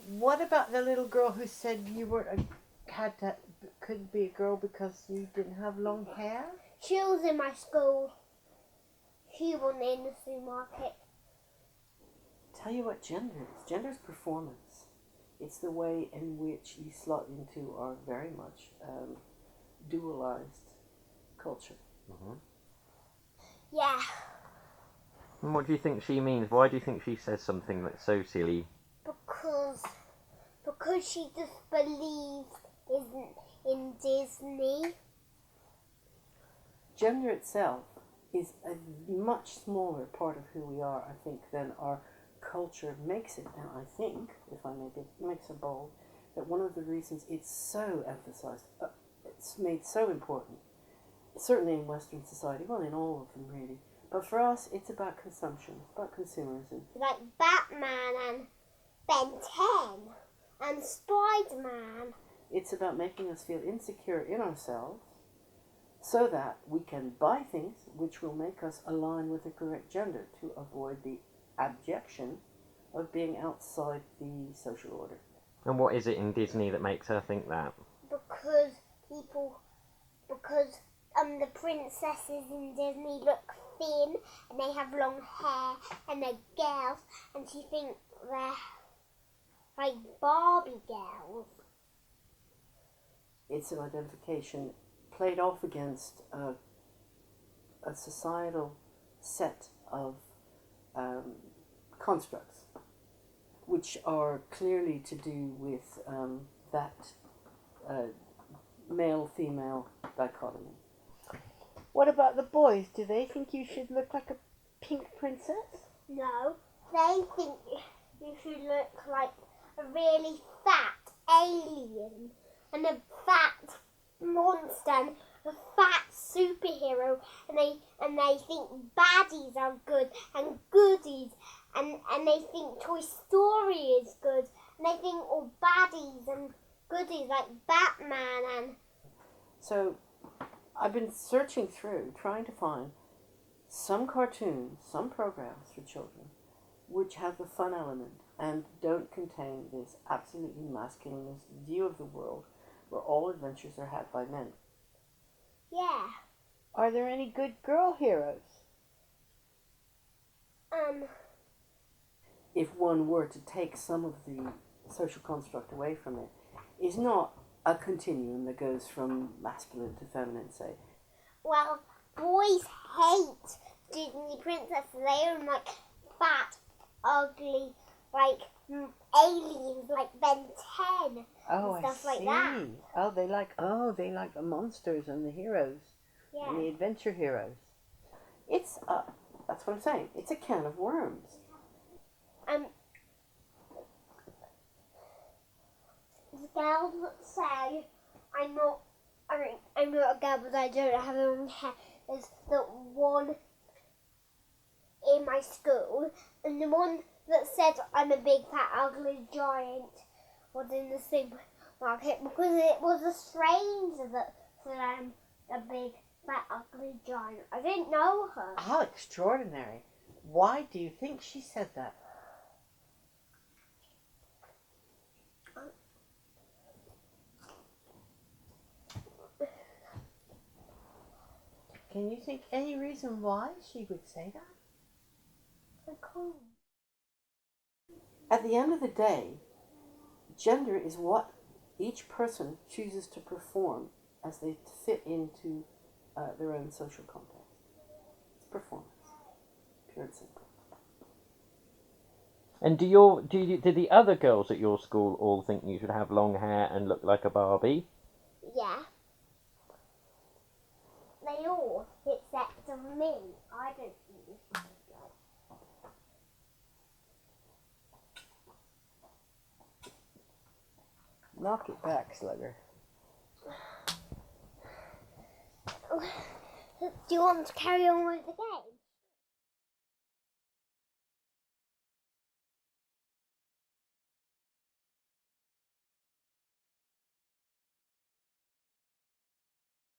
What about the little girl who said you were couldn't be a girl because you didn't have long hair? She was in my school. She was in the supermarket. Tell you what gender is. Gender is performance. It's the way in which you slot into our very much dualized culture. Mm-hmm. Yeah. And what do you think she means? Why do you think she says something that's so silly? Because she just believes in Disney. Gender itself is a much smaller part of who we are, I think, than our culture makes it. And I think, if I may make so bold, that one of the reasons it's so emphasized, it's made so important, certainly in Western society, well, in all of them really, but for us, it's about consumption, it's about consumerism. Like Batman and Ben 10 and Spider-Man. It's about making us feel insecure in ourselves so that we can buy things which will make us align with the correct gender to avoid the abjection of being outside the social order. And what is it in Disney that makes her think that? Because the princesses in Disney look thin and they have long hair and they're girls and she thinks they're like Barbie girls. It's an identification played off against a societal set of constructs which are clearly to do with that male-female dichotomy. What about the boys? Do they think you should look like a pink princess? No, they think you should look like a really fat alien and a fat monster and a fat superhero, and they think baddies are good and goodies, and they think Toy Story is good, and they think all baddies and goodies like Batman and... So I've been searching through, trying to find some cartoons, some programs for children which have the fun element and don't contain this absolutely masculinist view of the world where all adventures are had by men. Yeah. Are there any good girl heroes? If one were to take some of the social construct away from it, is not a continuum that goes from masculine to feminine, say. Well, boys hate Disney princesses. They are like fat, ugly, like aliens, like Ben 10 Oh, and stuff I like see. that. They like the monsters and the heroes and the Yeah. adventure heroes. It's that's what I'm saying. It's a can of worms. The girls that say I'm not a girl, but I don't have long hair. Is the one in my school, and the one that said I'm a big fat ugly giant was in the supermarket because it was a stranger that said I'm a big fat ugly giant. I didn't know her. How extraordinary. Why do you think she said that? Can you think any reason why she would say that? At the end of the day, gender is what each person chooses to perform as they fit into their own social context. It's performance, pure and simple. And do the other girls at your school all think you should have long hair and look like a Barbie? Yeah. They all, except of me. I don't think you should go. Knock it back, Slugger. Do you want to carry on with the game?